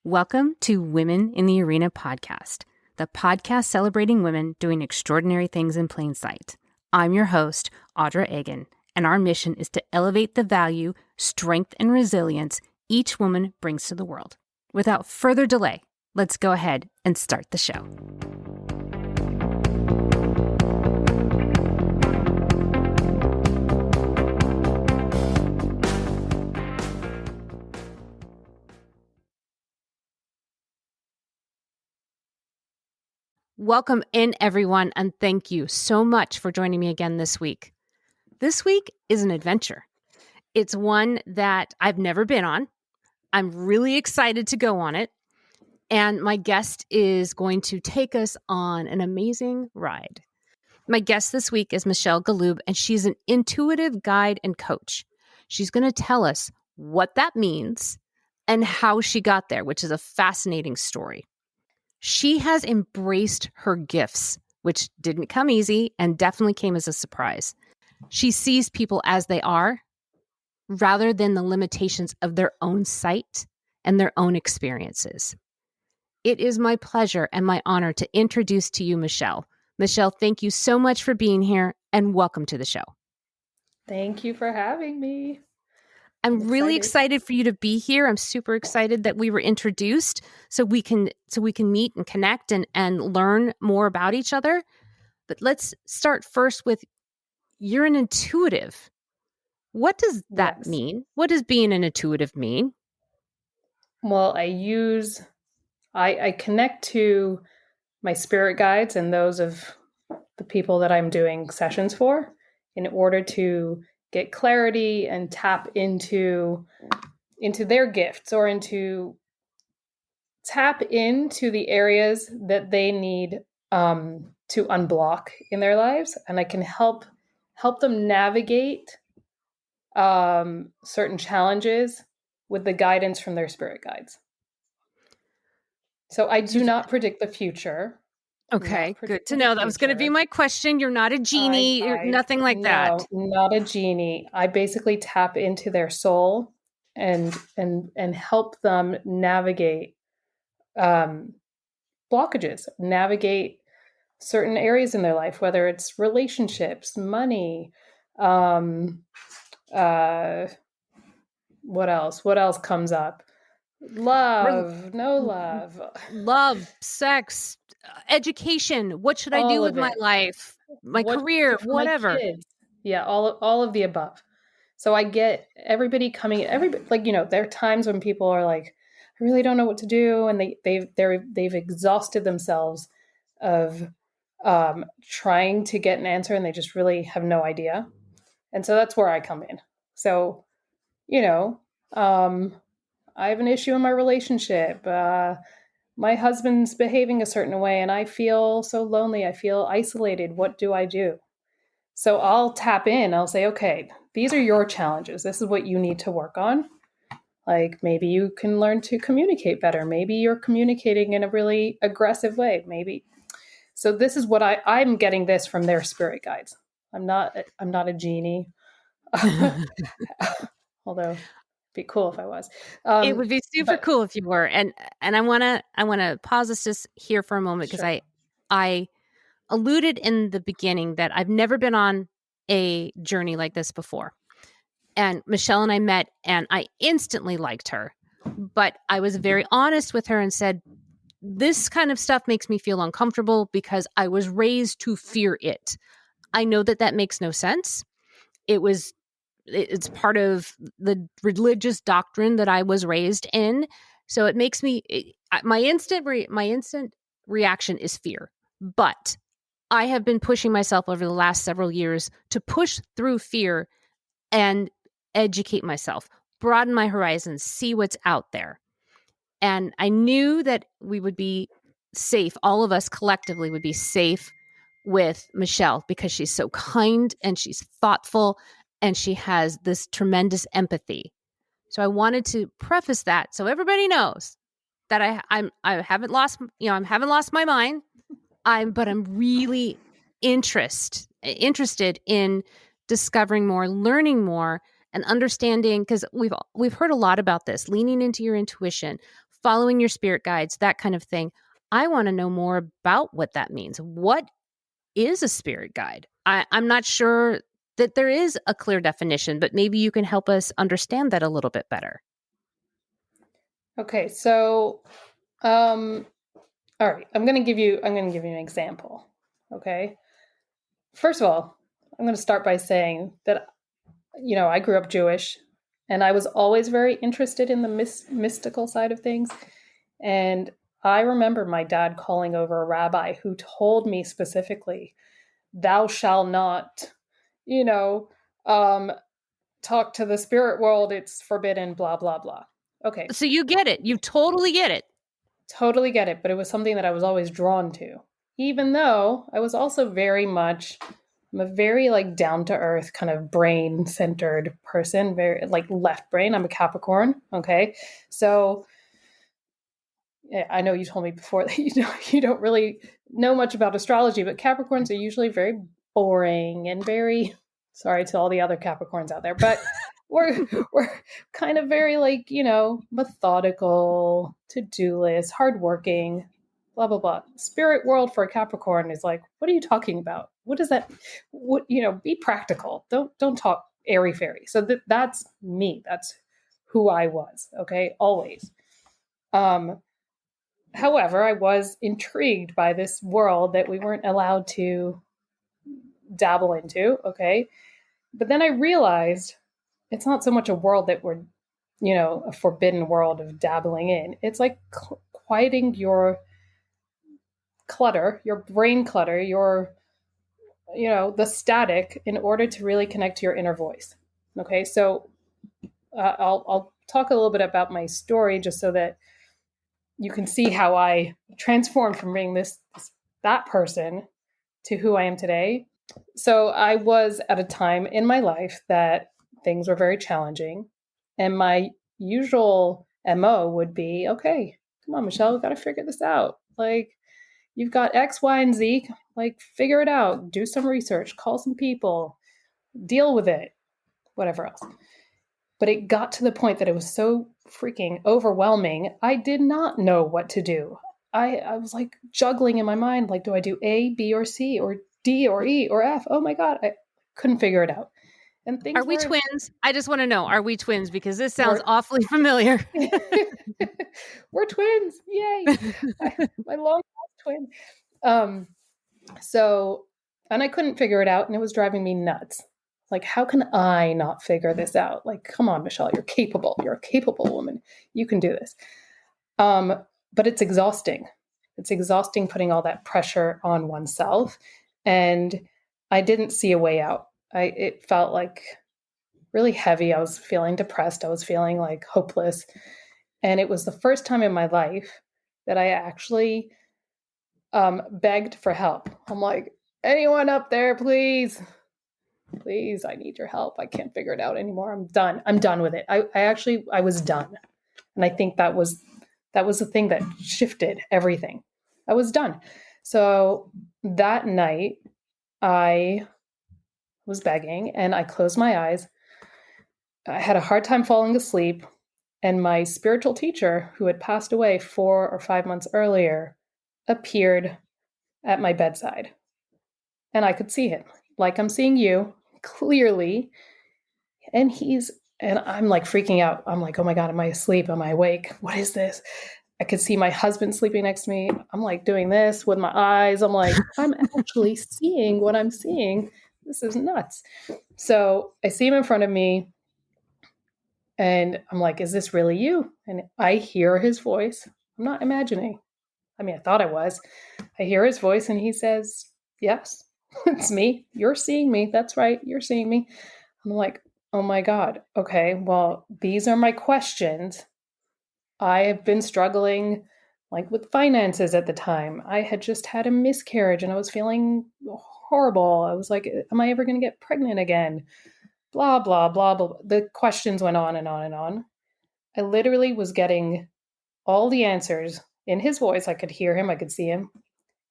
Welcome to Women in the Arena podcast, the podcast celebrating women doing extraordinary things in plain sight. I'm your host, Audra Egan, and our mission is to elevate the value, strength, and resilience each woman brings to the world. Without further delay, let's go ahead and start the show. Welcome in, everyone, and thank you so much for joining me again this week. This week is an adventure. It's one that I've never been on. I'm really excited to go on it, and my guest is going to take us on an amazing ride. My guest this week is Michelle Galoob, and she's an intuitive guide and coach. She's going to tell us what that means and how she got there, which is a fascinating story. She has embraced her gifts, which didn't come easy and definitely came as a surprise. She sees people as they are rather than the limitations of their own sight and their own experiences. It is my pleasure and my honor to introduce to you Michelle. Michelle, thank you so much for being here and welcome to the show. Thank you for having me. I'm really excited for you to be here. I'm super excited that we were introduced so we can meet and connect and learn more about each other. But let's start first with, you're an intuitive. What does that mean? What does being an intuitive mean? Well, I connect to my spirit guides and those of the people that I'm doing sessions for in order to get clarity and tap into their gifts, or tap into the areas that they need to unblock in their lives. And I can help them navigate certain challenges with the guidance from their spirit guides. So I do not predict the future. Okay, good to know. That was going to be my question. You're not a genie, nothing like that. No, not a genie. I basically tap into their soul and help them navigate blockages, navigate certain areas in their life, whether it's relationships, money, what else? What else comes up? Love, no love, sex, education. What should I do with my life, my career, whatever? Yeah, all of the above. So I get everybody coming. There are times when people are like, I really don't know what to do, and they've exhausted themselves of trying to get an answer, and they just really have no idea. And so that's where I come in. So, I have an issue in my relationship. My husband's behaving a certain way and I feel so lonely. I feel isolated. What do I do? So I'll tap in. I'll say, okay, these are your challenges. This is what you need to work on. Like, maybe you can learn to communicate better. Maybe you're communicating in a really aggressive way. Maybe. So this is what I'm getting this from their spirit guides. I'm not a genie. Although be cool if I was. It would be super cool if you were. And I want to pause this just here for a moment, because I alluded in the beginning that I've never been on a journey like this before. And Michelle and I met and I instantly liked her, but I was very honest with her and said, this kind of stuff makes me feel uncomfortable because I was raised to fear it. I know that makes no sense. It's part of the religious doctrine that I was raised in. So it makes me, my instant reaction is fear. But I have been pushing myself over the last several years to push through fear and educate myself, broaden my horizons, see what's out there. And I knew that we would be safe. All of us collectively would be safe with Michelle because she's so kind and she's thoughtful and she has this tremendous empathy. So I wanted to preface that so everybody knows that I haven't lost my mind. But I'm really interested in discovering more, learning more, and understanding, because we've heard a lot about this, leaning into your intuition, following your spirit guides, that kind of thing. I want to know more about what that means. What is a spirit guide? I'm not sure that there is a clear definition, but maybe you can help us understand that a little bit better. Okay, so all right, I'm going to give you an example. Okay? First of all, I'm going to start by saying that I grew up Jewish, and I was always very interested in the mystical side of things. And I remember my dad calling over a rabbi who told me specifically, "Thou shalt not, you know, um, talk to the spirit world. It's forbidden, blah, blah, blah." Okay, So you get it. You totally get it. totally get it. But it was something that I was always drawn to, even though I was also I'm a very like down to earth kind of brain centered person, very like left brain. I'm a Capricorn. Okay. So yeah, I know you told me before that you don't really know much about astrology, but Capricorns are usually very boring and very sorry to all the other Capricorns out there, but we're kind of very like, methodical, to-do list, hardworking, blah blah blah. Spirit world for a Capricorn is like, what are you talking about? What does that be practical. Don't talk airy fairy. So that's me. That's who I was, okay? Always. Um However, I was intrigued by this world that we weren't allowed to dabble into. Okay. But then I realized it's not so much a world that we're, a forbidden world of dabbling in. It's like quieting your clutter, your brain clutter, the static in order to really connect to your inner voice. Okay. So I'll talk a little bit about my story just so that you can see how I transformed from being that person to who I am today. So I was at a time in my life that things were very challenging, and my usual MO would be, okay, come on, Michelle, we've got to figure this out. Like, you've got X, Y, and Z. Like, figure it out. Do some research. Call some people. Deal with it. Whatever else. But it got to the point that it was so freaking overwhelming. I did not know what to do. I was like juggling in my mind, like, do I do A, B, or C, or D, or E, or F? Oh my God, I couldn't figure it out. And Are we twins? I just want to know, are we twins? Because this sounds we're, awfully familiar. we're twins. Yay. My long lost twin. Um, so, and I couldn't figure it out, and it was driving me nuts. Like, how can I not figure this out? Like, come on, Michelle, you're capable. You're a capable woman. You can do this. But it's exhausting. It's exhausting putting all that pressure on oneself. And I didn't see a way out. It felt like really heavy. I was feeling depressed. I was feeling like hopeless. And it was the first time in my life that I actually begged for help. I'm like, anyone up there, please? Please, I need your help. I can't figure it out anymore. I'm done. I'm done with it. I was done. And I think that was the thing that shifted everything. I was done. So that night I was begging and I closed my eyes. I had a hard time falling asleep. And my spiritual teacher, who had passed away 4 or 5 months earlier, appeared at my bedside. And I could see him, like I'm seeing you clearly. And I'm like freaking out. I'm like, oh my God, am I asleep? Am I awake? What is this? I could see my husband sleeping next to me. I'm like doing this with my eyes. I'm like, I'm actually seeing what I'm seeing. This is nuts. So I see him in front of me and I'm like, is this really you? And I hear his voice. I'm not imagining. I mean, I thought I was. I hear his voice and he says, yes, it's me. You're seeing me. That's right. You're seeing me. I'm like, oh my God. Okay, well, these are my questions. I have been struggling like with finances at the time. I had just had a miscarriage and I was feeling horrible. I was like, am I ever going to get pregnant again? Blah, blah, blah, blah. The questions went on and on and on. I literally was getting all the answers in his voice. I could hear him, I could see him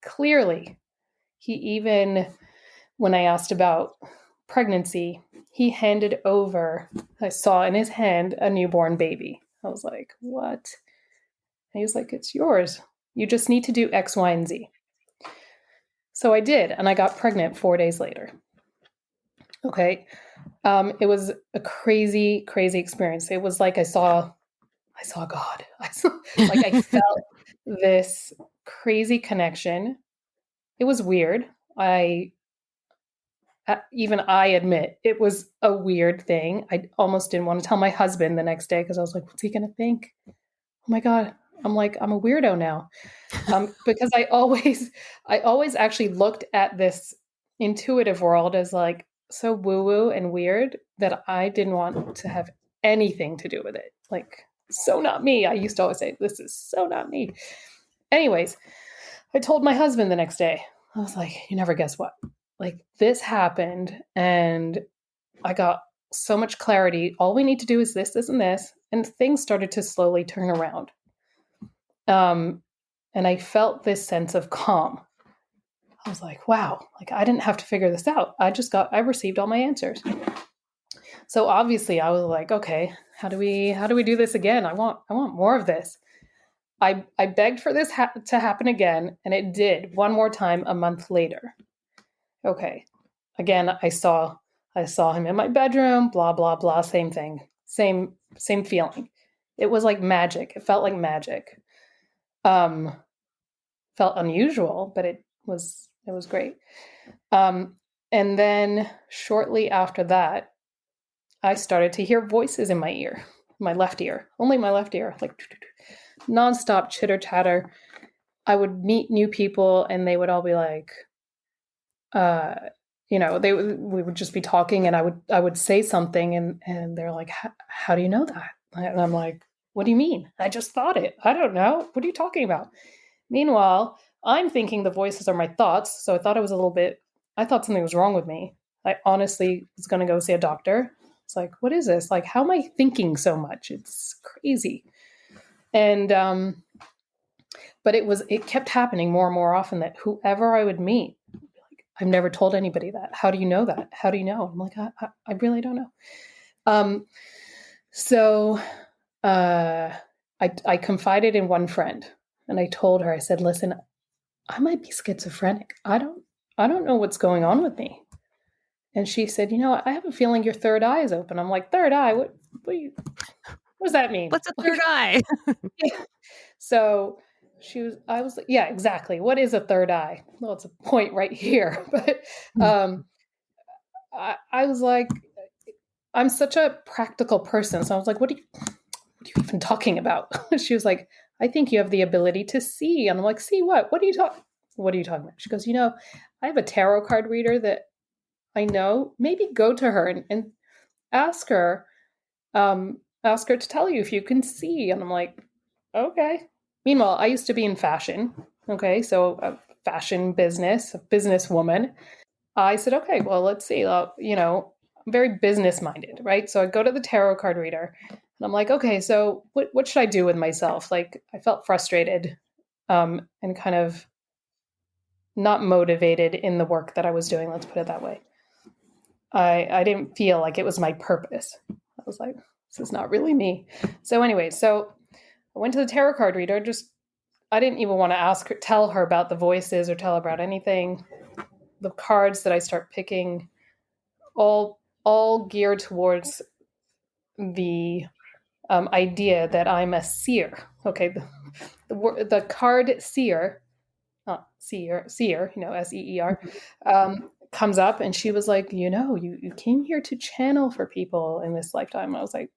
clearly. He even, when I asked about pregnancy, he handed over, I saw in his hand a newborn baby. I was like, what? And he was like, it's yours. You just need to do X, Y, and Z. So I did, and I got pregnant 4 days later. Okay. It was a crazy, crazy experience. It was like I saw God. I felt this crazy connection. It was weird. Even I admit it was a weird thing. I almost didn't want to tell my husband the next day because I was like, what's he going to think? Oh my God. I'm a weirdo now. Because I always actually looked at this intuitive world as like so woo woo and weird that I didn't want to have anything to do with it. Like, so not me. I used to always say, this is so not me. Anyways, I told my husband the next day. I was like, you never guess what? Like, this happened, and I got so much clarity. All we need to do is this, this, and this. And things started to slowly turn around. And I felt this sense of calm. I was like, wow, like I didn't have to figure this out. I received all my answers. So obviously I was like, okay, how do we do this again? I want more of this. I begged for this to happen again, and it did one more time a month later. Okay. Again, I saw him in my bedroom, blah, blah, blah, same thing. Same feeling. It was like magic. It felt like magic. Felt unusual, but it was great. And then shortly after that, I started to hear voices in my ear, my left ear, only my left ear, like nonstop chitter chatter. I would meet new people, and they would all be like, we would just be talking, and I would say something, and they're like, how do you know that? And I'm like, what do you mean? I just thought it. I don't know. What are you talking about? Meanwhile, I'm thinking the voices are my thoughts. So I thought I thought something was wrong with me. I honestly was going to go see a doctor. It's like, what is this? Like, how am I thinking so much? It's crazy. And, but it kept happening more and more often that whoever I would meet, like, I've never told anybody that. How do you know that? How do you know? I'm like, I really don't know. So I confided in one friend, and I told her, I said, listen, I might be schizophrenic. I don't know what's going on with me. And she said, I have a feeling your third eye is open. I'm like, third eye? What does that mean? What's a third eye? Yeah. So I was like, yeah, exactly. What is a third eye? Well, it's a point right here. But I was like, I'm such a practical person. So I was like, what are you even talking about? She was like, I think you have the ability to see. And I'm like, see what? What are you talking about? She goes, I have a tarot card reader that I know. Maybe go to her and ask her to tell you if you can see. And I'm like, okay. Meanwhile, I used to be in fashion. Okay. So a fashion business, a businesswoman. I said, okay, well, let's see. I'm very business minded, right? So I go to the tarot card reader, and I'm like, okay, so what should I do with myself? Like, I felt frustrated, and kind of not motivated in the work that I was doing. Let's put it that way. I didn't feel like it was my purpose. I was like, this is not really me. So anyway, so I went to the tarot card reader. I didn't even want to tell her about the voices or tell her about anything. The cards that I start picking, all geared towards the idea that I'm a seer. Okay, the card seer, not seer, seer, comes up, and she was like, you came here to channel for people in this lifetime. I was like,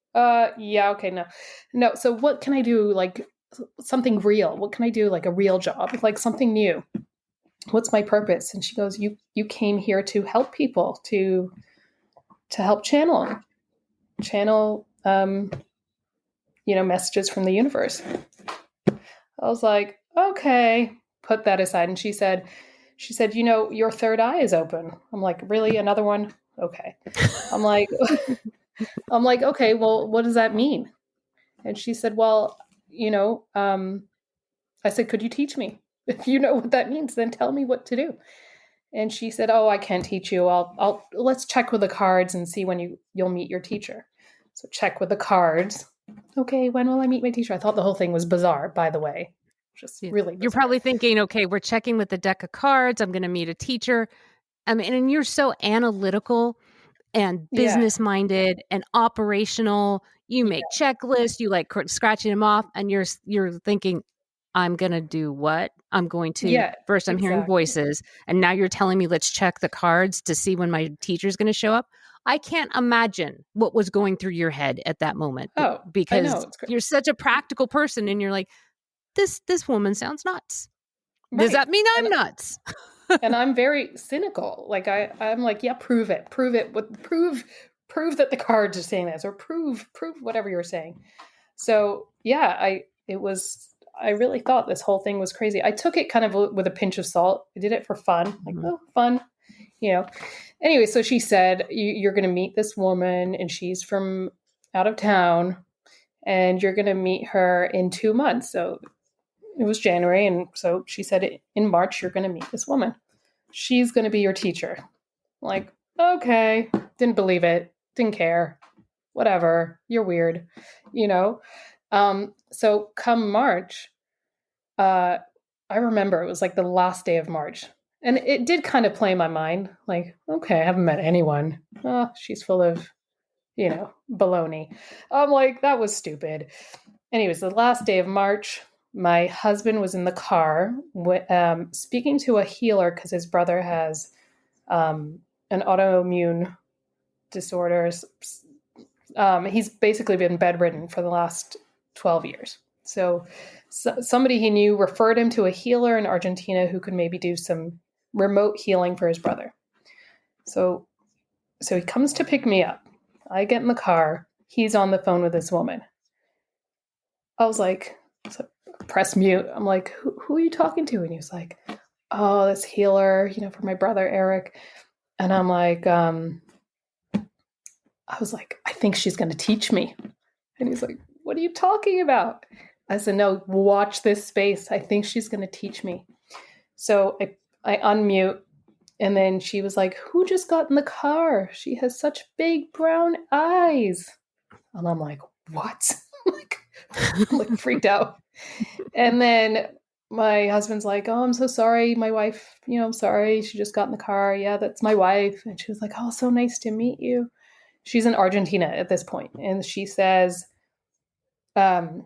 yeah, okay, no. So what can I do? Like something real? What can I do? Like a real job, like something new. What's my purpose? And she goes, you came here to help people, to help channel messages from the universe. I was like, okay, put that aside. And she said, your third eye is open. I'm like, really? Another one? Okay. I'm like, okay, well, what does that mean? And she said, well, I said, could you teach me? If you know what that means, then tell me what to do. And she said, oh, I can't teach you. Let's check with the cards and see when you'll meet your teacher. So check with the cards. Okay, when will I meet my teacher? I thought the whole thing was bizarre, by the way. Just Yeah. really You're bizarre. probably thinking, okay, we're checking with the deck of cards. I'm going to meet a teacher. I mean, and you're so analytical and Yeah. business minded and operational. You Yeah. make checklists, you like scratching them off, and you're thinking, I'm going to do what? I'm going to Yeah, first I'm hearing exactly. voices, and now you're telling me let's check the cards to see when my teacher's going to show up. I can't imagine what was going through your head at that moment Oh, I know. because It's great. you're such a practical person and you're like, this woman sounds nuts. Does Right. that mean I'm And nuts? and I'm very cynical. Like I'm like, yeah, prove it. Prove it. Prove that the cards are saying this, or prove whatever you're saying. So yeah, I really thought this whole thing was crazy. I took it kind of with a pinch of salt. I did it for fun. Like, Mhm. oh, fun, you know. Anyway, so she said, you're going to meet this woman, and she's from out of town, and you're going to meet her in 2 months. So it was January, and so she said, in March, you're going to meet this woman. She's going to be your teacher. Like, okay, didn't believe it, didn't care, whatever, you're weird, you know. So come March, uh, I remember it was like the last day of March, and it did kind of play in my mind, like, okay, I haven't met anyone. Oh, she's full of, baloney. I'm like, that was stupid. Anyways, the last day of March, my husband was in the car speaking to a healer because his brother has an autoimmune disorder. He's basically been bedridden for the last 12 years. So somebody he knew referred him to a healer in Argentina who could maybe do some remote healing for his brother. So so he comes to pick me up. I get in the car. He's on the phone with this woman. I was like, so press mute. I'm like, who are you talking to? And he was like, oh, this healer, for my brother Eric. And I'm like, I was like, I think she's going to teach me. And he's like, what are you talking about? I said, no, watch this space. I think she's going to teach me. So I unmute. And then she was like, who just got in the car? She has such big brown eyes. And I'm like, what? I'm like freaked out. And then my husband's like, oh, I'm so sorry. My wife, I'm sorry. She just got in the car. Yeah, that's my wife. And she was like, oh, so nice to meet you. She's in Argentina at this point. And um,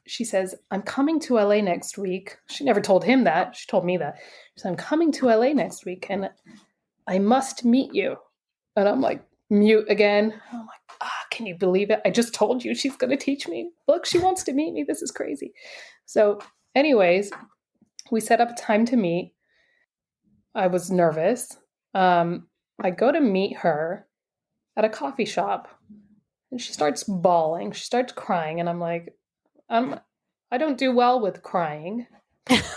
she says, I'm coming to LA next week. She never told him that. She told me that. She said, I'm coming to LA next week and I must meet you. And I'm like, mute again. I'm like, can you believe it? I just told you she's going to teach me. Look, she wants to meet me. This is crazy. So, anyways, we set up a time to meet. I was nervous. I go to meet her at a coffee shop and she starts bawling. She starts crying. And I'm like, I don't do well with crying.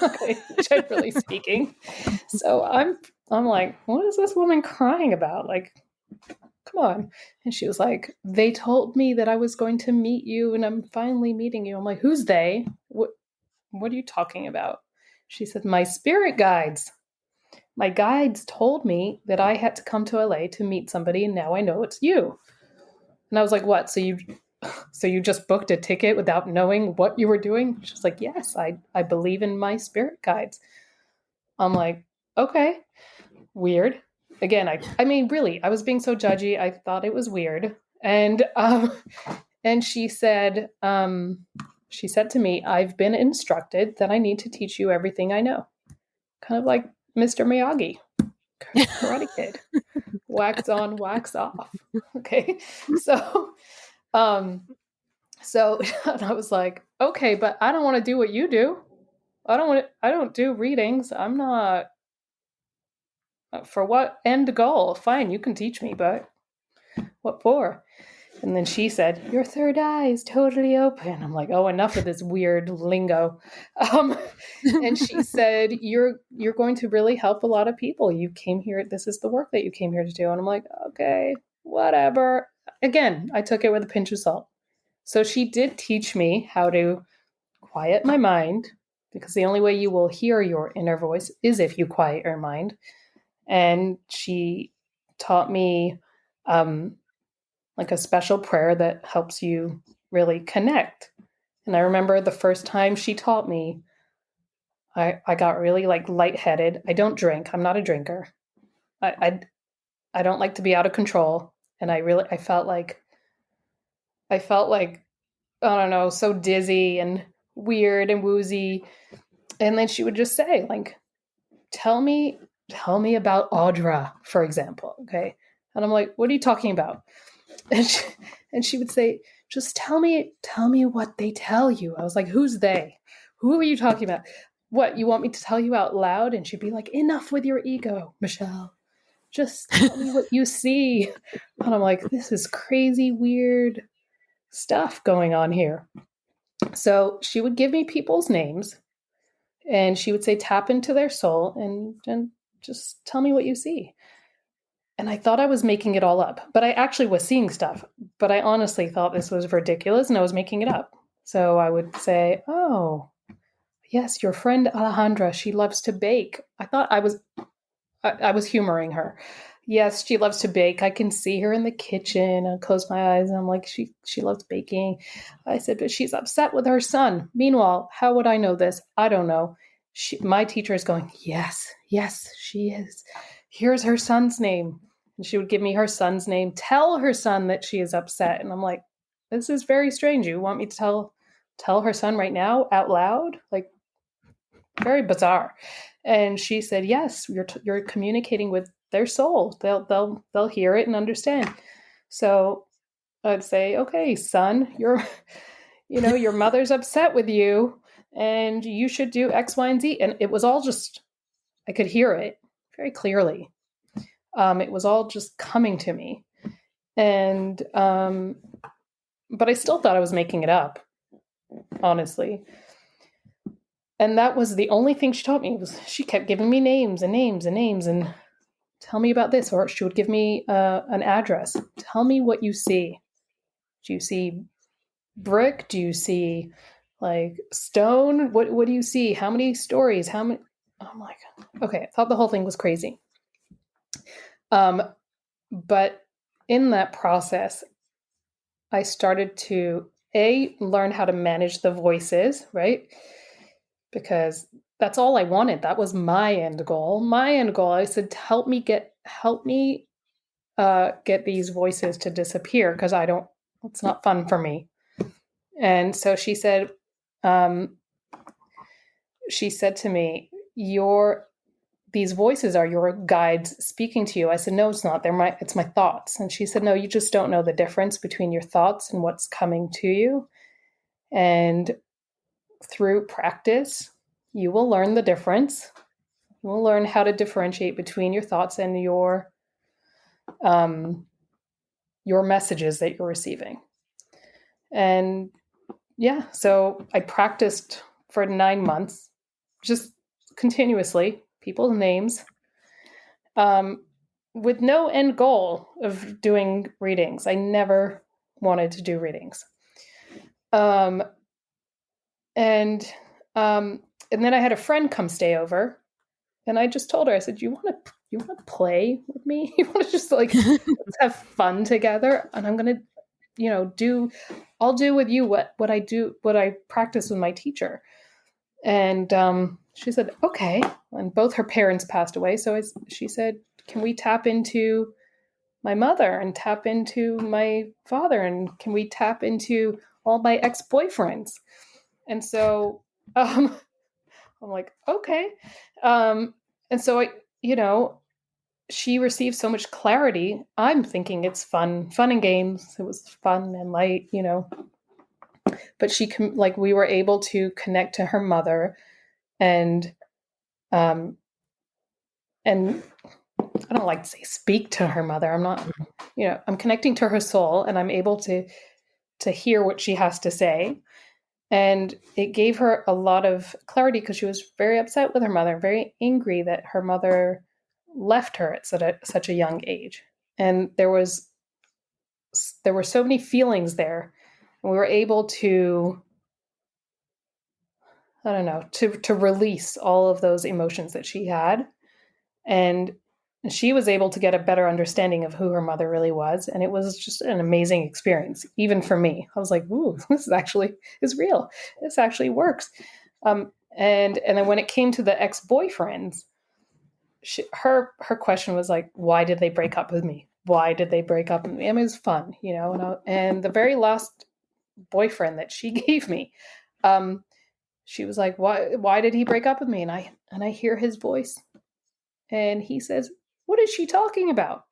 Okay, generally speaking. So I'm like, what is this woman crying about? Like, come on. And she was like, they told me that I was going to meet you and I'm finally meeting you. I'm like, who's they? What are you talking about? She said, my spirit guides. My guides told me that I had to come to LA to meet somebody and now I know it's you. And I was like, what? So you just booked a ticket without knowing what you were doing? She's like, yes, I believe in my spirit guides. I'm like, okay, weird. Again, I mean, really, I was being so judgy. I thought it was weird. And she said to me, I've been instructed that I need to teach you everything I know. Kind of like Mr. Miyagi, Karate Kid. Wax on, wax off. Okay. So um so and I was like, okay, but I don't want to do what you do. I don't do readings. I'm not for what end goal? Fine, you can teach me, but what for? And then she said, your third eye is totally open. I'm like, oh, enough of this weird lingo. Um, and she said, you're going to really help a lot of people. You came here. This is the work that you came here to do. And I'm like, okay, whatever. Again, I took it with a pinch of salt. So she did teach me how to quiet my mind because the only way you will hear your inner voice is if you quiet your mind. And she taught me like a special prayer that helps you really connect. And I remember the first time she taught me, I got really like lightheaded. I don't drink. I'm not a drinker. I don't like to be out of control. And I felt like, I don't know, so dizzy and weird and woozy. And then she would just say, like, tell me about Audra, for example. Okay. And I'm like, what are you talking about? And she would say, just tell me what they tell you. I was like, who's they? Who are you talking about? What, you want me to tell you out loud? And she'd be like, enough with your ego, Michelle. Just tell me what you see. And I'm like, this is crazy, weird stuff going on here. So she would give me people's names and she would say, tap into their soul and just tell me what you see. And I thought I was making it all up, but I actually was seeing stuff. But I honestly thought this was ridiculous and I was making it up. So I would say, oh, yes, your friend Alejandra, she loves to bake. I was humoring her. Yes, she loves to bake. I can see her in the kitchen. I close my eyes and I'm like, she loves baking. I said, but she's upset with her son. Meanwhile, how would I know this? I don't know. My teacher is going, yes, she is. Here's her son's name. And she would give me her son's name. Tell her son that she is upset. And I'm like, this is very strange. You want me to tell her son right now out loud? Like, very bizarre. And she said, yes, you're communicating with their soul. They'll hear it and understand. So I'd say, okay, son, your mother's upset with you and you should do X, Y, and Z. And it was all just, I could hear it very clearly. It was all just coming to me. And, but I still thought I was making it up, honestly. And that was the only thing she taught me. Was she kept giving me names and names and names and tell me about this. Or she would give me an address. Tell me what you see. Do you see brick? Do you see like stone? What do you see? How many stories? How many? I'm like, okay, I thought the whole thing was crazy. But in that process, I started to learn how to manage the voices, right? Because that's all I wanted. That was my end goal. My end goal, I said, help me get these voices to disappear because it's not fun for me. And so she said to me, these voices are your guides speaking to you. I said, no, it's not. It's my thoughts. And she said, no, you just don't know the difference between your thoughts and what's coming to you. And through practice, you will learn the difference. You will learn how to differentiate between your thoughts and your messages that you're receiving. And yeah, so I practiced for 9 months, just continuously, people's names, with no end goal of doing readings. I never wanted to do readings. And then I had a friend come stay over, and I just told her, I said, you want to play with me? You want to just like let's have fun together? And I'm gonna, I'll do with you what I practice with my teacher. And she said, okay. And both her parents passed away, so she said, can we tap into my mother and tap into my father, and can we tap into all my ex-boyfriends? And so I'm like, okay. And so she received so much clarity. I'm thinking it's fun and games. It was fun and light, but we were able to connect to her mother and I don't like to say speak to her mother. I'm not, I'm connecting to her soul and I'm able to hear what she has to say. And it gave her a lot of clarity because she was very upset with her mother, very angry that her mother left her at such a young age. And there were so many feelings there. And we were able to, I don't know, to release all of those emotions that she had. And she was able to get a better understanding of who her mother really was. And it was just an amazing experience, even for me. I was like, ooh, this is real. This actually works. And then when it came to the ex-boyfriends, her question was like, why did they break up with me? Why did they break up with me? I mean, it was fun, and the very last boyfriend that she gave me, she was like, why did he break up with me? And I hear his voice, and he says, what is she talking about?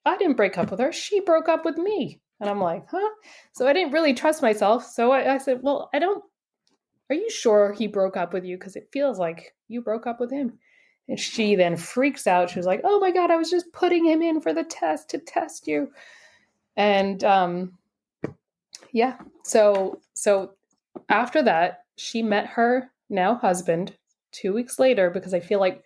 I didn't break up with her. She broke up with me. And I'm like, huh? So I didn't really trust myself. So I said, well, are you sure he broke up with you? Because it feels like you broke up with him. And she then freaks out. She was like, oh my God, I was just putting him in for the test to test you. And yeah. So after that, she met her now husband 2 weeks later, because I feel like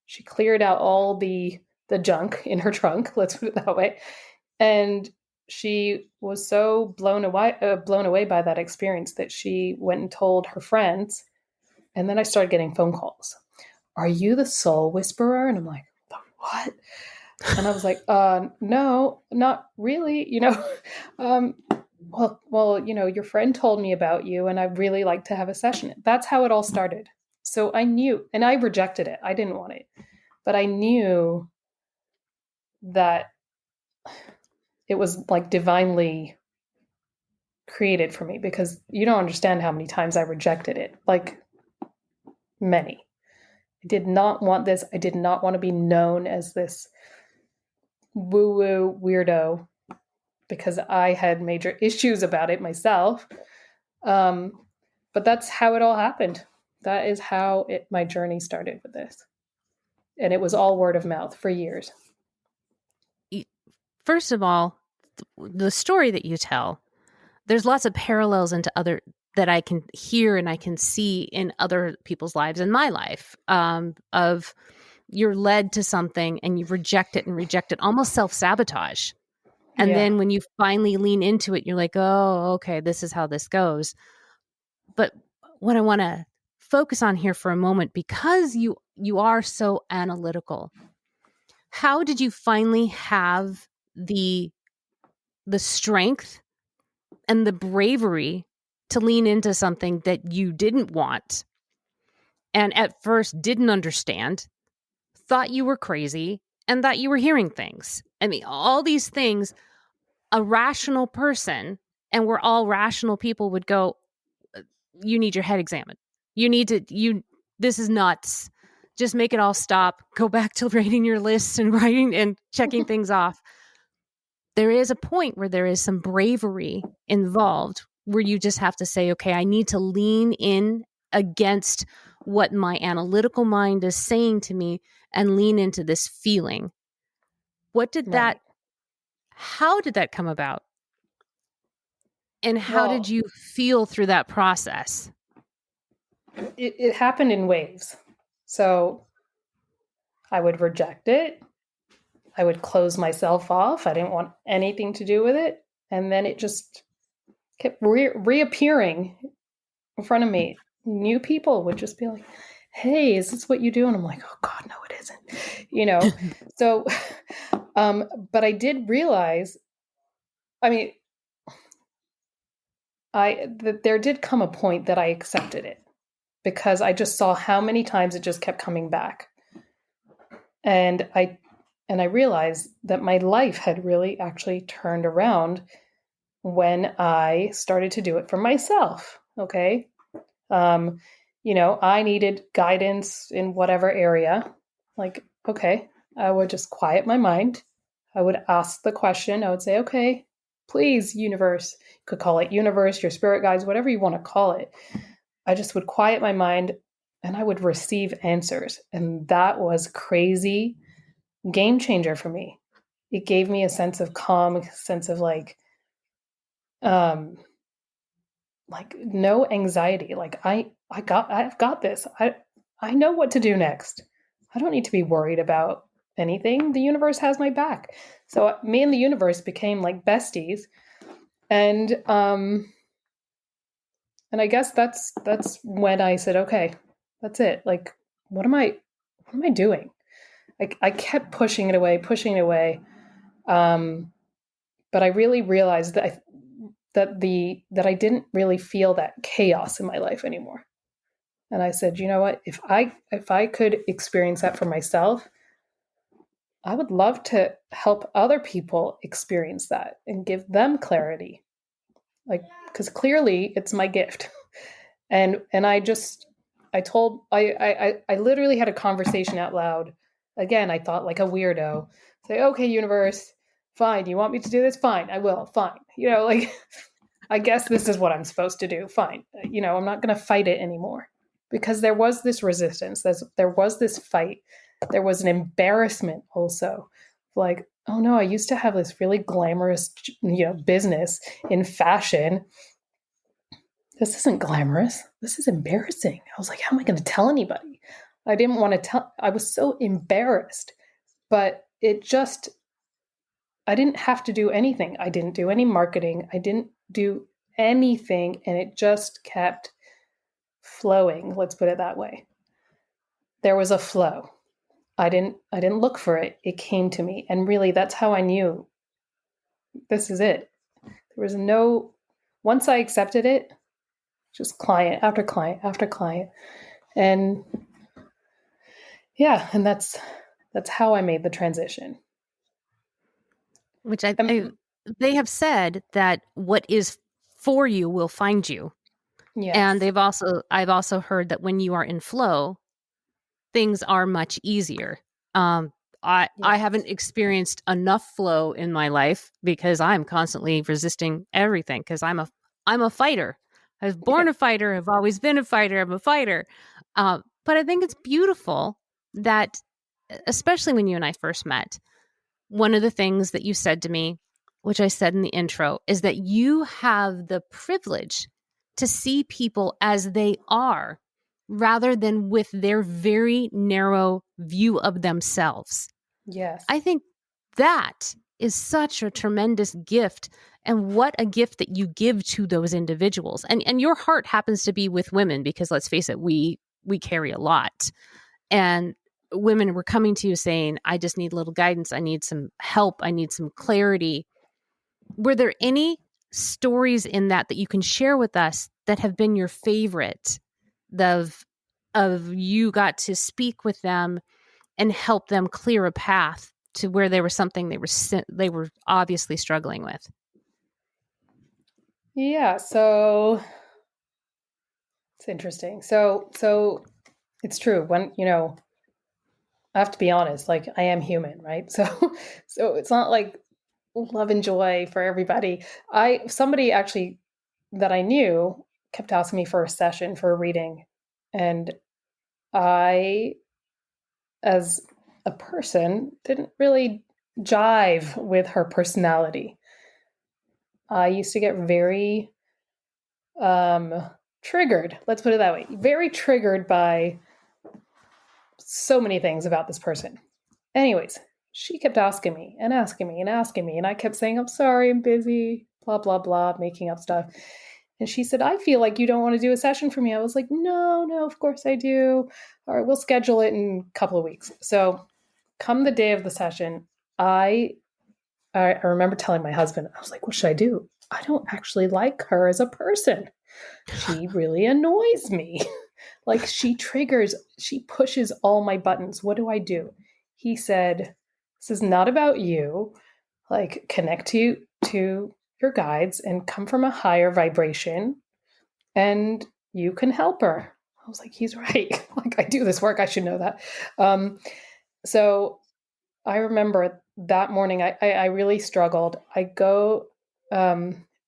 she cleared out all the junk in her trunk, let's put it that way. And she was so blown away by that experience that she went and told her friends. And then I started getting phone calls. Are you the soul whisperer? And I'm like, what? And I was like, no, not really. Your friend told me about you, and I'd really like to have a session. That's how it all started. So I knew, and I rejected it. I didn't want it, but I knew that it was like divinely created for me, because you don't understand how many times I rejected it. Like, many. I did not want this. I did not want to be known as this woo-woo weirdo, because I had major issues about it myself. But that's how it all happened. That is how my journey started with this. And it was all word of mouth for years. First of all, the story that you tell, there's lots of parallels into other that I can hear and I can see in other people's lives, in my life, of you're led to something and you reject it, almost self-sabotage. And then when you finally lean into it, you're like, oh, okay, this is how this goes. But what I want to focus on here for a moment, because you are so analytical, how did you finally have the strength and the bravery to lean into something that you didn't want and at first didn't understand, thought you were crazy, and that you were hearing things? I mean, all these things, a rational person, and we're all rational people, would go, you need your head examined. This is nuts. Just make it all stop. Go back to writing your lists and writing and checking things off. There is a point where there is some bravery involved, where you just have to say, okay, I need to lean in against what my analytical mind is saying to me and lean into this feeling. How did that come about? And how did you feel through that process? It happened in waves. So I would reject it. I would close myself off. I didn't want anything to do with it. And then it just kept reappearing in front of me. New people would just be like, hey, is this what you do? And I'm like, oh God, no, it isn't. So, but I did realize, I mean, there did come a point that I accepted it, because I just saw how many times it just kept coming back. And I realized that my life had really actually turned around when I started to do it for myself. Okay. I needed guidance in whatever area. Like, okay, I would just quiet my mind. I would ask the question. I would say, okay, please, universe. You could call it universe, your spirit guides, whatever you want to call it. I just would quiet my mind and I would receive answers. And that was crazy game changer for me. It gave me a sense of calm, a sense of like no anxiety. Like I've got this. I know what to do next. I don't need to be worried about anything. The universe has my back. So me and the universe became like besties. And I guess that's when I said, okay, that's it. Like, what am I doing? I kept pushing it away, pushing it away. But I really realized that I didn't really feel that chaos in my life anymore. And I said, you know what? If I could experience that for myself, I would love to help other people experience that and give them clarity. Like, because clearly it's my gift. And I literally had a conversation out loud. Again, I thought like a weirdo. Say, okay, universe, fine. You want me to do this? Fine, I will. Fine. Like I guess this is what I'm supposed to do. Fine. I'm not going to fight it anymore, because there was this resistance. There was this fight. There was an embarrassment also. Like, oh no, I used to have this really glamorous, business in fashion. This isn't glamorous. This is embarrassing. I was like, how am I going to tell anybody? I didn't want to tell. I was so embarrassed, but I didn't have to do anything. I didn't do any marketing. I didn't do anything. And it just kept flowing. Let's put it that way. There was a flow. I didn't look for it. It came to me. And really, that's how I knew this is it. There was once I accepted it, just client after client after client. And yeah, and that's how I made the transition. Which they have said that what is for you will find you. Yes. And I've also heard that when you are in flow, things are much easier. I haven't experienced enough flow in my life because I'm constantly resisting everything, because I'm a fighter. I was born a fighter. I've always been a fighter. I'm a fighter. But I think it's beautiful that, especially when you and I first met, one of the things that you said to me, which I said in the intro, is that you have the privilege to see people as they are rather than with their very narrow view of themselves. Yes. I think that is such a tremendous gift, and what a gift that you give to those individuals. And your heart happens to be with women, because let's face it, we carry a lot. And women were coming to you saying, I just need a little guidance. I need some help. I need some clarity. Were there any stories in that you can share with us that have been your favorite, of you got to speak with them and help them clear a path to where there was something they were obviously struggling with? Yeah, so it's interesting. So it's true. When, I have to be honest, like I am human, right? So it's not like love and joy for everybody. Somebody actually that I knew kept asking me for a session, for a reading, and I, as a person, didn't really jive with her personality. I used to get very triggered, let's put it that way, very triggered by so many things about this person. Anyways, she kept asking me and asking me and asking me, and I kept saying, I'm sorry, I'm busy, blah, blah, blah, making up stuff. And she said, I feel like you don't want to do a session for me. I was like, no, of course I do. All right, we'll schedule it in a couple of weeks. So come the day of the session, I remember telling my husband, I was like, what should I do? I don't actually like her as a person. She really annoys me. Like she pushes all my buttons. What do I do? He said, this is not about you. Like connect to your guides and come from a higher vibration, and you can help her. I was like, he's right. Like I do this work. I should know that. So I remember that morning, I really struggled. I go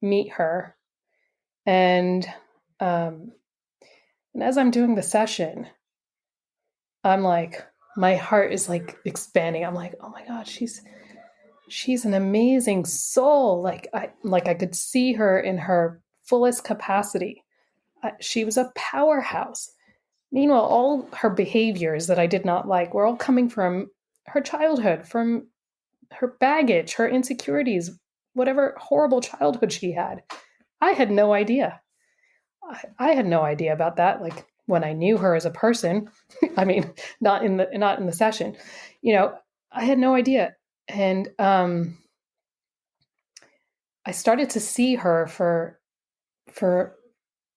meet her, and as I'm doing the session, I'm like, my heart is like expanding. I'm like, oh my God, she's an amazing soul. Like I could see her in her fullest capacity. She was a powerhouse. Meanwhile, all her behaviors that I did not like were all coming from her childhood, from her baggage, her insecurities, whatever horrible childhood she had. I had no idea. I had no idea about that. Like when I knew her as a person, I mean, not in the session, I had no idea. And I started to see her for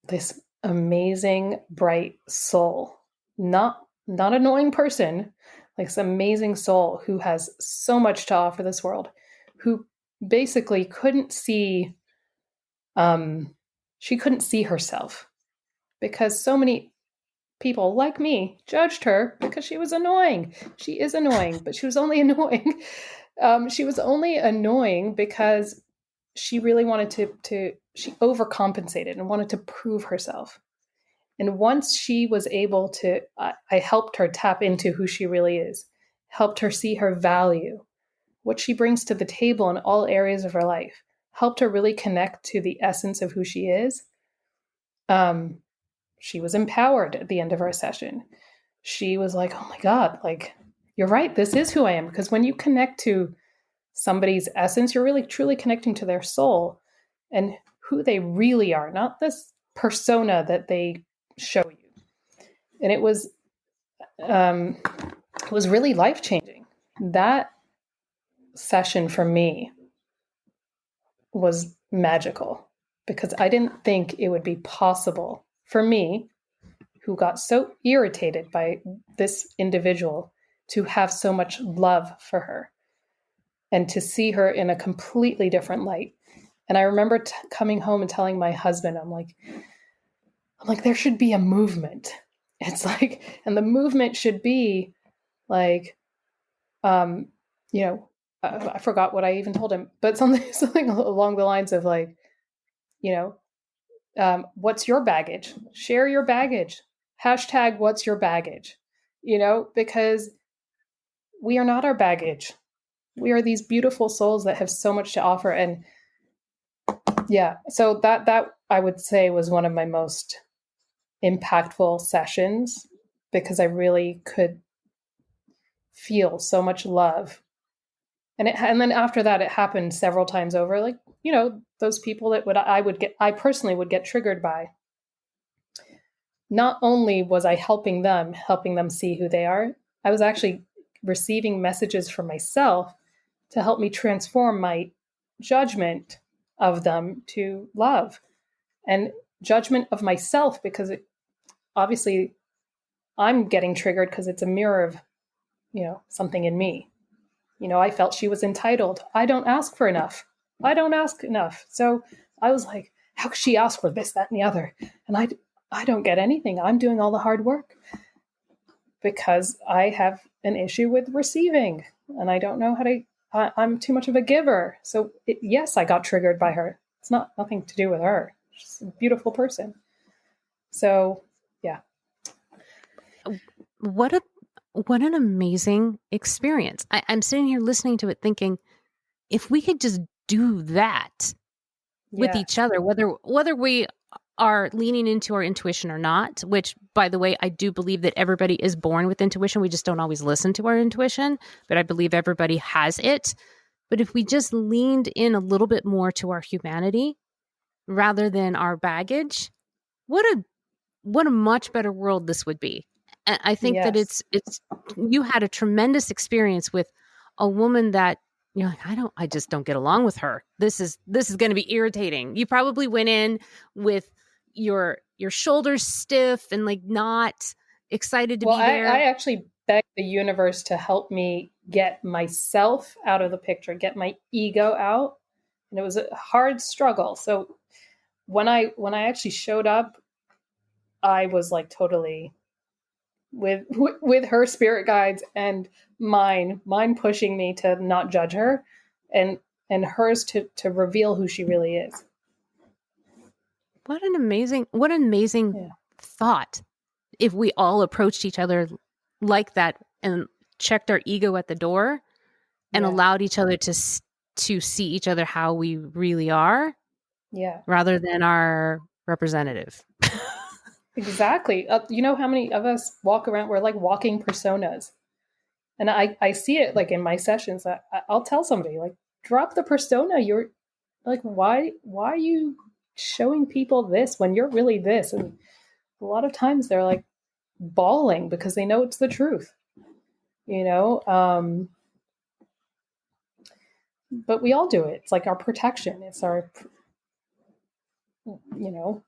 this amazing, bright soul, not annoying person, like this amazing soul who has so much to offer this world, who basically couldn't see, she couldn't see herself because so many people like me judged her because she was annoying. She is annoying, but she was only annoying. She was only annoying because she really wanted she overcompensated and wanted to prove herself. And once she was able to, I helped her tap into who she really is, helped her see her value, what she brings to the table in all areas of her life, helped her really connect to the essence of who she is. She was empowered at the end of our session. She was like, oh my God, like, you're right. This is who I am. Because when you connect to somebody's essence, you're really truly connecting to their soul and who they really are, not this persona that they show you. And it was really life changing. That session for me was magical because I didn't think it would be possible for me, who got so irritated by this individual, to have so much love for her and to see her in a completely different light. And I remember coming home and telling my husband, I'm like, there should be a movement. It's like, and the movement should be like, um, I forgot what I even told him, but something along the lines of like, you what's your baggage? Share your baggage. Hashtag what's your baggage? Because we are not our baggage. We are these beautiful souls that have so much to offer. And yeah, so that I would say was one of my most impactful sessions because I really could feel so much love. And then after that, it happened several times over. Like, those people that I personally would get triggered by. Not only was I helping them see who they are, I was actually receiving messages from myself to help me transform my judgment of them to love and judgment of myself, because obviously I'm getting triggered because it's a mirror of, something in me. I felt she was entitled. I don't ask for enough. I don't ask enough. So I was like, how could she ask for this, that, and the other? And I don't get anything. I'm doing all the hard work because I have an issue with receiving and I don't know how to, I'm too much of a giver. So yes, I got triggered by her. It's nothing to do with her. She's a beautiful person. So yeah. What an amazing experience. I'm sitting here listening to it thinking, if we could just do that with each other, whether we are leaning into our intuition or not, which, by the way, I do believe that everybody is born with intuition. We just don't always listen to our intuition, but I believe everybody has it. But if we just leaned in a little bit more to our humanity rather than our baggage, what a much better world this would be. And I think that it's you had a tremendous experience with a woman that you're like, I just don't get along with her. This is going to be irritating. You probably went in with your shoulders stiff and like not excited to be there. I actually begged the universe to help me get myself out of the picture, get my ego out. And it was a hard struggle. So when I actually showed up, I was like totally with her spirit guides and mine pushing me to not judge her and hers to reveal who she really is. What an amazing thought. If we all approached each other like that and checked our ego at the door and allowed each other to see each other how we really are, rather than our representative. Exactly. You know how many of us walk around, we're like walking personas. And I see it like in my sessions. I'll tell somebody like, drop the persona. You're like, why are you showing people this when you're really this? And a lot of times they're like bawling because they know it's the truth, you know? But we all do it. It's like our protection. It's our, you know,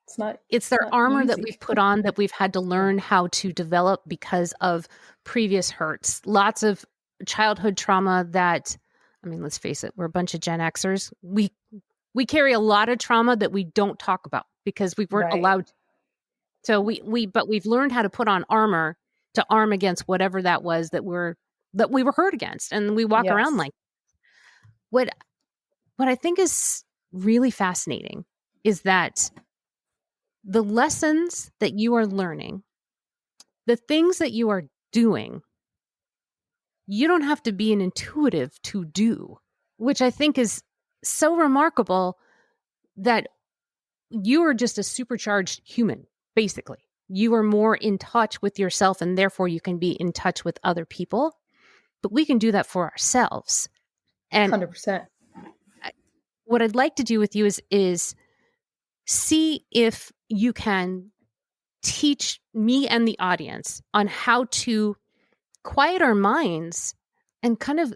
It's it's their not armor that easy. we've put on that we've had to learn how to develop because of previous hurts. Lots of childhood trauma that, I mean, let's face it, we're a bunch of Gen Xers. We carry a lot of trauma that we don't talk about because we weren't Right. allowed to. So but we've learned how to put on armor to arm against whatever that was that we were hurt against. And we walk around Yes. like what I think is really fascinating is that the lessons that you are learning, the things that you are doing, you don't have to be an intuitive to do, which I think is so remarkable that you are just a supercharged human, basically. You are more in touch with yourself and therefore you can be in touch with other people. But we can do that for ourselves. And 100%. what I'd like to do with you is see if you can teach me and the audience on how to quiet our minds and kind of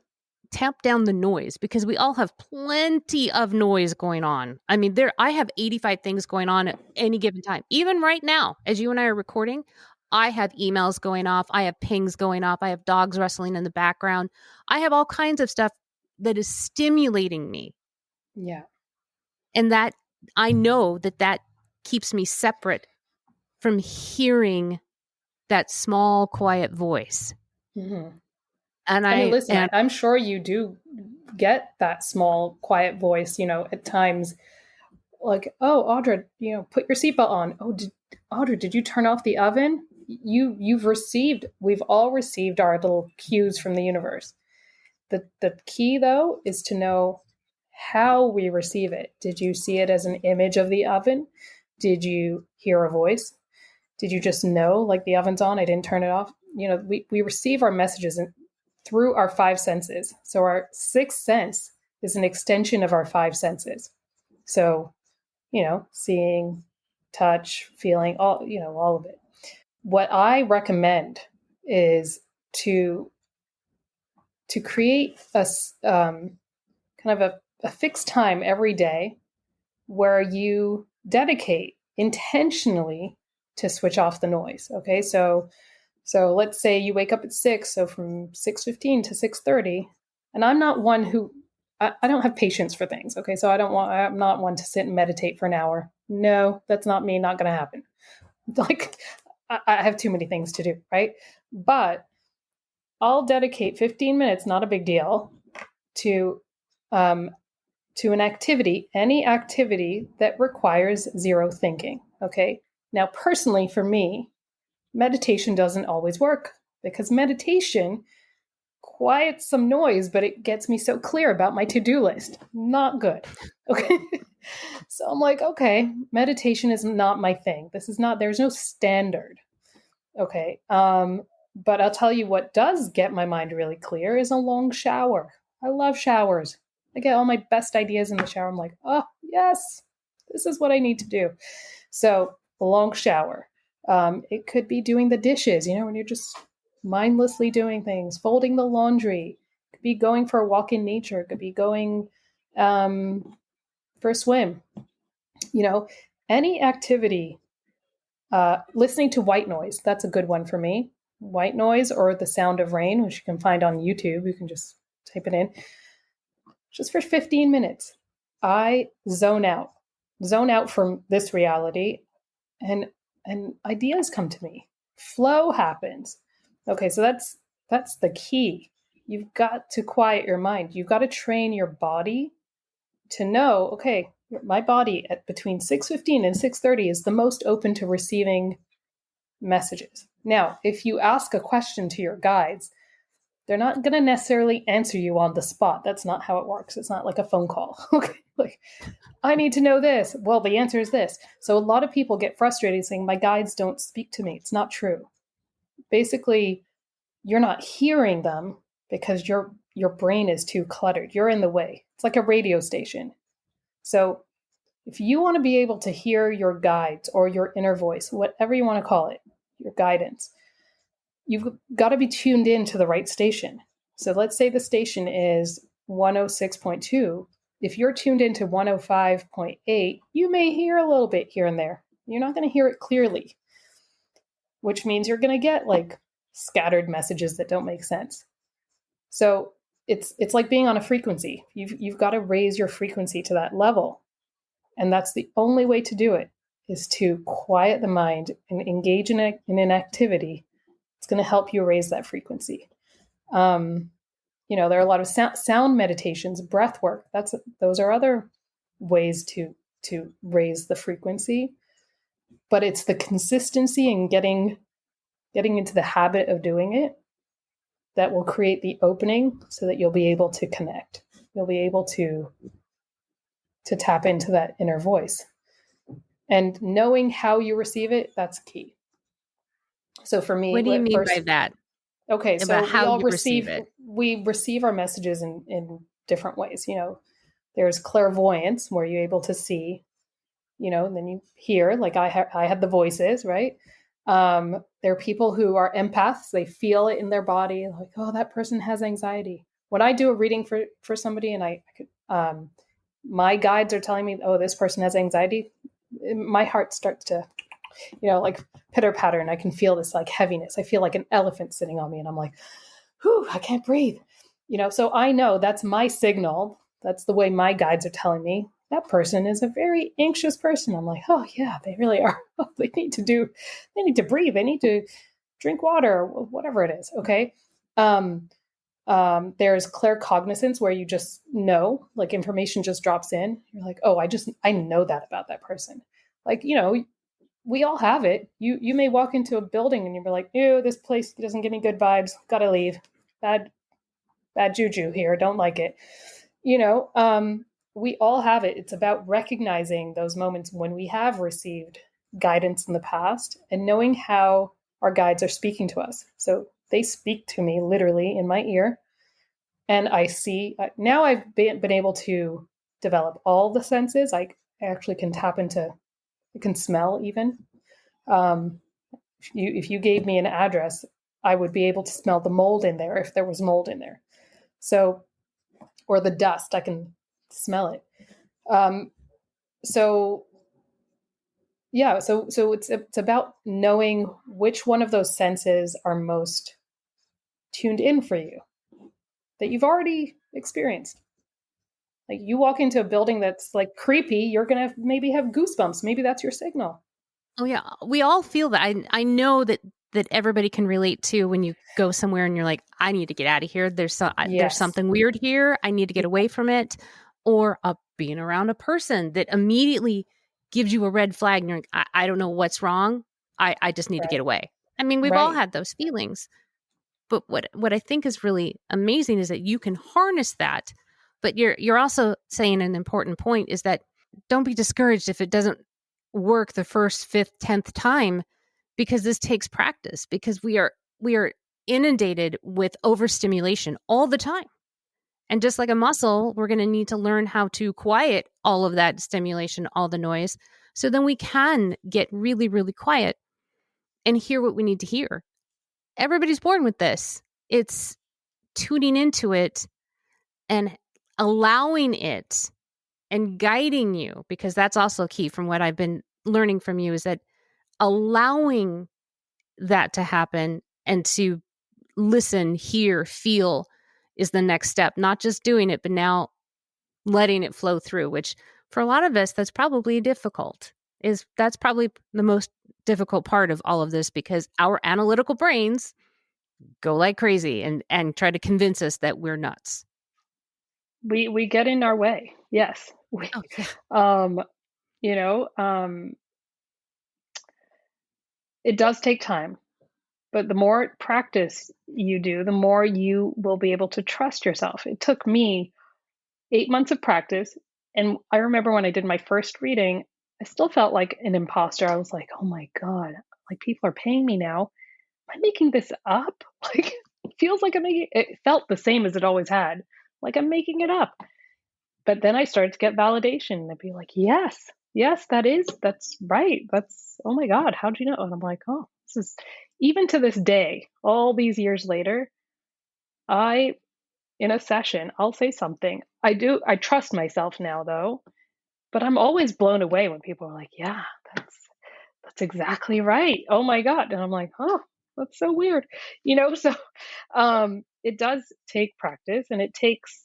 tamp down the noise, because we all have plenty of noise going on. I mean, I have 85 things going on at any given time. Even right now, as you and I are recording, I have emails going off, I have pings going off, I have dogs wrestling in the background. I have all kinds of stuff that is stimulating me. Yeah. And that I know that keeps me separate from hearing that small, quiet voice. Mm-hmm. And I mean, I listen, and I'm sure you do get that small, quiet voice, at times, like, oh, Audra, put your seatbelt on. Oh, Audra, did you turn off the oven? We've all received our little cues from the universe. The key, though, is to know how we receive it. Did you see it as an image of the oven? Did you hear a voice? Did you just know, like, the oven's on, I didn't turn it off? We receive our messages through our five senses. So our sixth sense is an extension of our five senses. So, seeing, touch, feeling, all of it. What I recommend is to create a kind of a fixed time every day where you dedicate intentionally to switch off the noise. Okay, so let's say you wake up at 6, so from 6:15 to 6:30, and I'm not one who I don't have patience for things. Okay, so I'm not one to sit and meditate for an hour. No, that's not me. Not going to happen. Like, I have too many things to do, right? But I'll dedicate 15 minutes, not a big deal, to um, an activity, any activity that requires zero thinking. Okay. Now, personally, for me, meditation doesn't always work because meditation quiets some noise, but it gets me so clear about my to-do list. Not good. Okay. So I'm like, okay, meditation is not my thing. There's no standard. Okay. But I'll tell you what does get my mind really clear is a long shower. I love showers. I get all my best ideas in the shower. I'm like, oh, yes, this is what I need to do. So, a long shower. It could be doing the dishes, when you're just mindlessly doing things, folding the laundry. It could be going for a walk in nature. It could be going for a swim. Any activity. Listening to white noise, that's a good one for me. White noise or the sound of rain, which you can find on YouTube. You can just type it in. Just for 15 minutes, I zone out from this reality, and ideas come to me. Flow happens. Okay, so that's the key. You've got to quiet your mind. You've got to train your body to know, okay, my body at between 6:15 and 6:30 is the most open to receiving messages. Now, if you ask a question to your guides, they're not going to necessarily answer you on the spot. That's not how it works. It's not like a phone call. Okay, like, I need to know this. Well, the answer is this. So a lot of people get frustrated saying, my guides don't speak to me. It's not true. Basically, you're not hearing them because your brain is too cluttered. You're in the way. It's like a radio station. So If you want to be able to hear your guides or your inner voice, whatever you want to call it, your guidance, you've got to be tuned in to the right station. So let's say the station is 106.2. If you're tuned into 105.8, you may hear a little bit here and there. You're not going to hear it clearly, which means you're going to get like scattered messages that don't make sense. So it's like being on a frequency. You've got to raise your frequency to that level. And that's the only way to do it, is to quiet the mind and engage in an activity. It's going to help you raise that frequency. There are a lot of sound meditations, breath work. Those are other ways to raise the frequency. But it's the consistency and getting into the habit of doing it that will create the opening so that you'll be able to connect. You'll be able to tap into that inner voice. And knowing how you receive it, that's key. So for me, what do you mean by that? Okay, so About how you receive it? We receive our messages in different ways. There's clairvoyance, where you're able to see, and then you hear, like I had the voices, right? There are people who are empaths. They feel it in their body, like, oh, that person has anxiety. When I do a reading for somebody and my guides are telling me, oh, this person has anxiety, my heart starts to, like pitter patter, and I can feel this like heaviness. I feel like an elephant sitting on me, and I'm like, whew, I can't breathe. So I know that's my signal. That's the way my guides are telling me that person is a very anxious person. I'm like, oh yeah, they really are. They need to breathe. They need to drink water, whatever it is. Okay. There's claircognizance, where you just know, like information just drops in. You're like, oh, I know that about that person. Like, we all have it. You may walk into a building and you're like, ew, this place doesn't give me good vibes. Gotta leave. Bad juju here. Don't like it. We all have it. It's about recognizing those moments when we have received guidance in the past and knowing how our guides are speaking to us. So they speak to me literally in my ear. And I see, now I've been able to develop all the senses. I actually can tap into, I can smell even. If you gave me an address, I would be able to smell the mold in there if there was mold in there. So, or the dust, I can smell it. So it's about knowing which one of those senses are most tuned in for you, that you've already experienced. Like, you walk into a building that's like creepy, you're going to maybe have goosebumps. Maybe that's your signal. Oh yeah, we all feel that. I know that everybody can relate to when you go somewhere and you're like, I need to get out of here. There's something weird here. I need to get away from it. Or being around a person that immediately gives you a red flag and you're like, I don't know what's wrong. I just need to get away. I mean, we've all had those feelings. But what I think is really amazing is that you can harness that. But you're also saying an important point is that don't be discouraged if it doesn't work the first, 5th, 10th time, because this takes practice, because we are inundated with overstimulation all the time. And just like a muscle, we're going to need to learn how to quiet all of that stimulation, all the noise, so then we can get really, really quiet and hear what we need to hear. Everybody's born with this. It's tuning into it and allowing it and guiding you, because that's also key from what I've been learning from you, is that allowing that to happen and to listen, hear, feel is the next step. Not just doing it, but now letting it flow through, which for a lot of us, that's probably difficult. That's probably the most difficult part of all of this, because our analytical brains go like crazy and try to convince us that we're nuts. We get in our way. Yes. Oh, yeah. It does take time, but the more practice you do, the more you will be able to trust yourself. It took me 8 months of practice. And I remember when I did my first reading, I still felt like an imposter. I was like, oh my God, like, people are paying me now. Am I making this up? Like, it feels like it felt the same as it always had. Like, I'm making it up. But then I started to get validation and I'd be like, yes, yes, that's right. That's, oh my God, how do you know? And I'm like, oh, this is, even to this day, all these years later, I, in a session, I'll say something. I trust myself now though, but I'm always blown away when people are like, yeah, that's exactly right. Oh my God. And I'm like, oh, that's so weird. So it does take practice, and it takes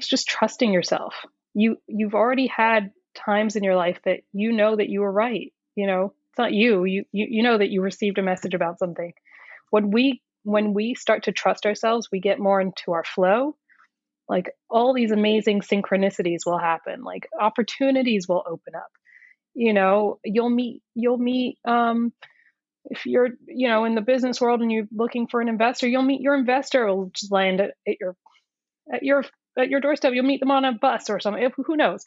just trusting yourself. You've already had times in your life that you know that you were right. It's not you know that you received a message about something. When we start to trust ourselves, we get more into our flow. Like, all these amazing synchronicities will happen, like opportunities will open up. You'll meet if you're in the business world and you're looking for an investor, you'll meet your investor. Will just land at your at your doorstep. You'll meet them on a bus or something. Who knows?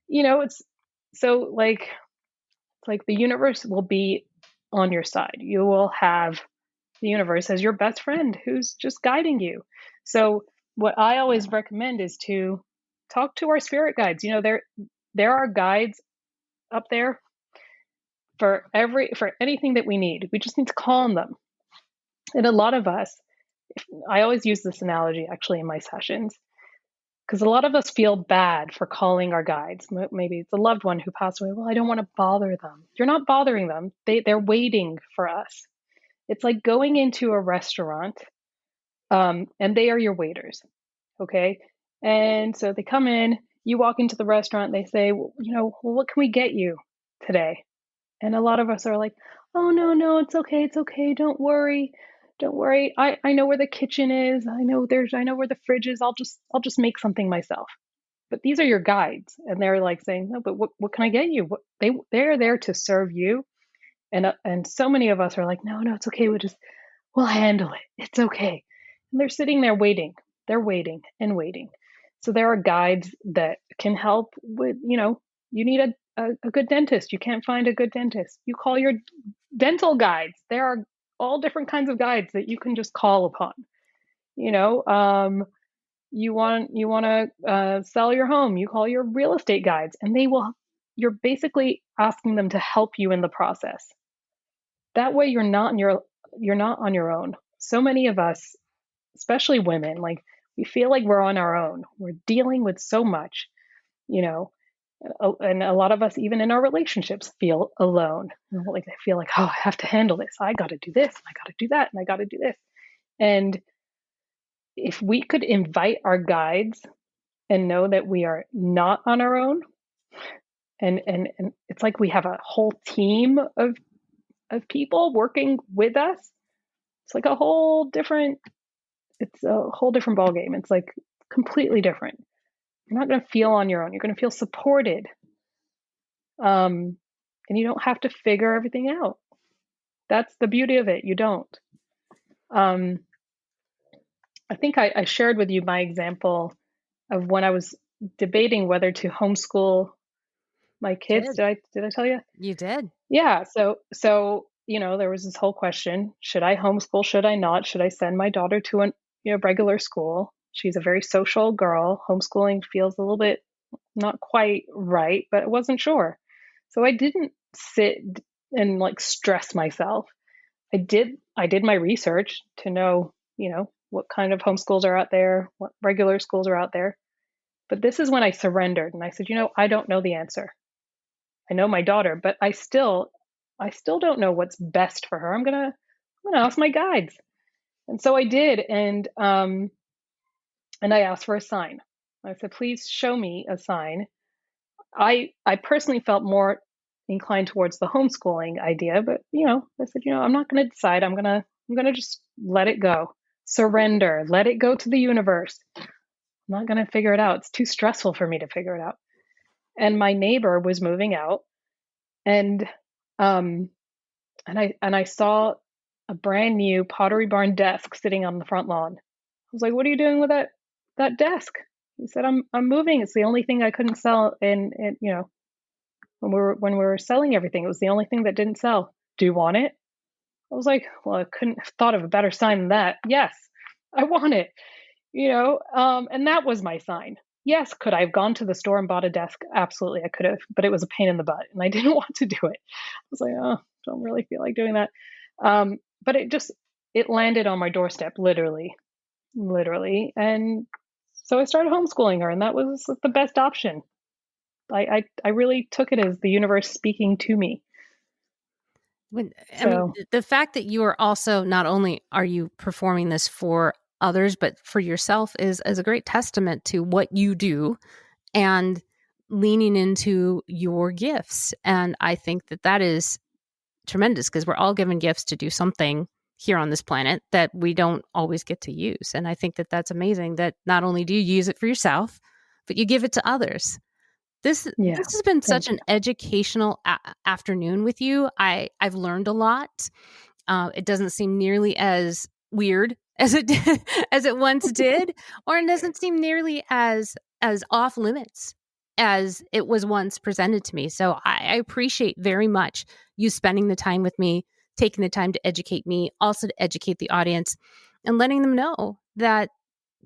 It's so like, it's like the universe will be on your side. You will have the universe as your best friend who's just guiding you. So what I always recommend is to talk to our spirit guides. There are guides up there for anything that we need. We just need to call on them. And a lot of us, I always use this analogy actually in my sessions, because a lot of us feel bad for calling our guides. Maybe it's a loved one who passed away. Well, I don't want to bother them. You're not bothering them. They're waiting for us. It's like going into a restaurant, and they are your waiters. Okay. And so they come in, you walk into the restaurant, they say, well, what can we get you today? And a lot of us are like, oh, no, no, it's okay. It's okay. Don't worry. Don't worry. I know where the kitchen is. I know where the fridge is. I'll just make something myself. But these are your guides. And they're like saying, no, but what can I get you? They're there to serve you. And so many of us are like, no, no, it's okay. We'll handle it. It's okay. And they're sitting there waiting. They're waiting and waiting. So there are guides that can help with, you need a good dentist. You can't find a good dentist. You call your dental guides. There are all different kinds of guides that you can just call upon. You know, you want to sell your home. You call your real estate guides, and you're basically asking them to help you in the process. That way you're not on your own. So many of us, especially women, like, we feel like we're on our own. We're dealing with so much, you know, and a lot of us, even in our relationships, feel alone. Like, they feel like, oh, I have to handle this. I got to do this. I got to do that. And I got to do this. And if we could invite our guides and know that we are not on our own, and it's like we have a whole team of people working with us. It's like it's a whole different ballgame. It's like completely different. You're not going to feel on your own. You're going to feel supported. And you don't have to figure everything out. That's the beauty of it. You don't. I think I shared with you my example of when I was debating whether to homeschool my kids. Did. Did I tell you? You did. Yeah. So there was this whole question: should I homeschool? Should I not? Should I send my daughter to an regular school? She's a very social girl. Homeschooling feels a little bit not quite right, but I wasn't sure. So I didn't sit and like stress myself. I did my research to know, what kind of homeschools are out there, what regular schools are out there. But this is when I surrendered and I said, I don't know the answer. I know my daughter, but I still don't know what's best for her. I'm gonna ask my guides. And so I did, and I asked for a sign. I said, please show me a sign. I personally felt more inclined towards the homeschooling idea, but I said, I'm not going to decide. I'm gonna just let it go, surrender, let it go to the universe. I'm not going to figure it out. It's too stressful for me to figure it out. And my neighbor was moving out, and um, and I saw a brand new Pottery Barn desk sitting on the front lawn. I was like, "What are you doing with that desk?" He said, "I'm moving. It's the only thing I couldn't sell, and when we were selling everything, it was the only thing that didn't sell. Do you want it?" I was like, "Well, I couldn't have thought of a better sign than that. Yes, I want it." And that was my sign. Yes, could I have gone to the store and bought a desk? Absolutely, I could have, but it was a pain in the butt, and I didn't want to do it. I was like, oh, don't really feel like doing that. But it landed on my doorstep, literally, and so I started homeschooling her, and that was the best option. I really took it as the universe speaking to me. I mean, the fact that you are also, not only are you performing this for others, but for yourself is a great testament to what you do and leaning into your gifts. And I think that is tremendous, because we're all given gifts to do something here on this planet that we don't always get to use. And I think that that's amazing, that not only do you use it for yourself, but you give it to others. This has been such an educational afternoon with you. I've learned a lot. It doesn't seem nearly as weird as it did, as it once did, or it doesn't seem nearly as off limits as it was once presented to me. So I appreciate very much you spending the time with me, taking the time to educate me, also to educate the audience, and letting them know that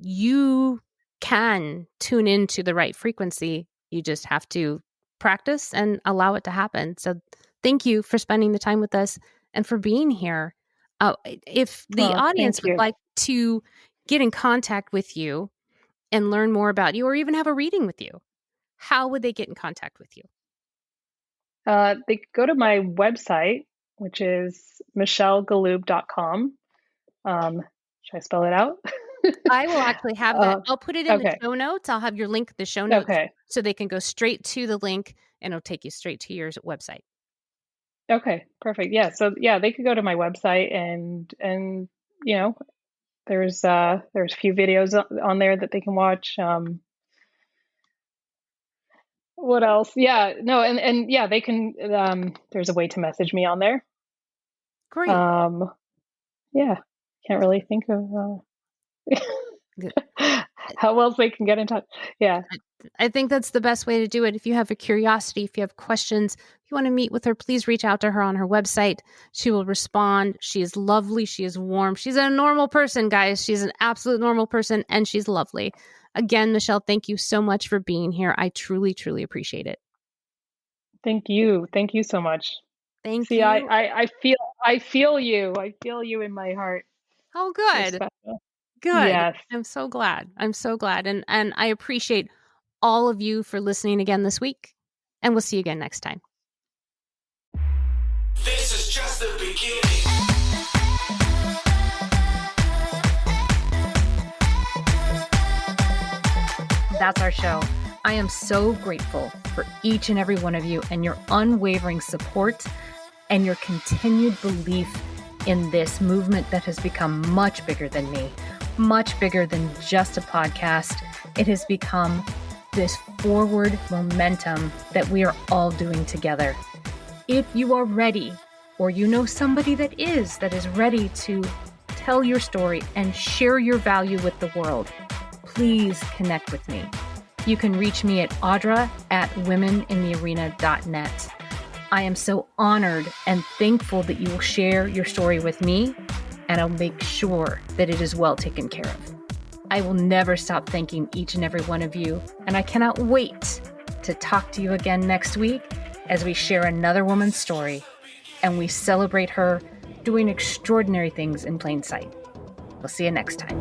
you can tune into the right frequency. You just have to practice and allow it to happen. So thank you for spending the time with us and for being here. If the audience would like to get in contact with you and learn more about you, or even have a reading with you, how would they get in contact with you? They could go to my website, which is michellegaloob.com. Should I spell it out? I will actually have that. I'll put it in the show notes. I'll have your link in the show notes so they can go straight to the link, and it'll take you straight to your website. Okay, perfect. Yeah. So they could go to my website and there's a few videos on there that they can watch. What else? Yeah, no, and yeah, they can, there's a way to message me on there. Great. Yeah, can't really think of how else they can get in touch. Yeah. I think that's the best way to do it. If you have a curiosity, if you have questions, if you want to meet with her, please reach out to her on her website. She will respond. She is lovely. She is warm. She's a normal person, guys. She's an absolute normal person, and she's lovely. Again, Michelle, thank you so much for being here. I truly, truly appreciate it. Thank you. Thank you so much. Thank you. I feel you. I feel you in my heart. Oh, good. Good. Yes. I'm so glad. I'm so glad. And I appreciate all of you for listening again this week. And we'll see you again next time. This is just the beginning. That's our show. I am so grateful for each and every one of you and your unwavering support and your continued belief in this movement that has become much bigger than me, much bigger than just a podcast. It has become this forward momentum that we are all doing together. If you are ready, or you know somebody that is ready to tell your story and share your value with the world, please connect with me. You can reach me at audra@womeninthearena.net. I am so honored and thankful that you will share your story with me, and I'll make sure that it is well taken care of. I will never stop thanking each and every one of you, and I cannot wait to talk to you again next week as we share another woman's story and we celebrate her doing extraordinary things in plain sight. We'll see you next time.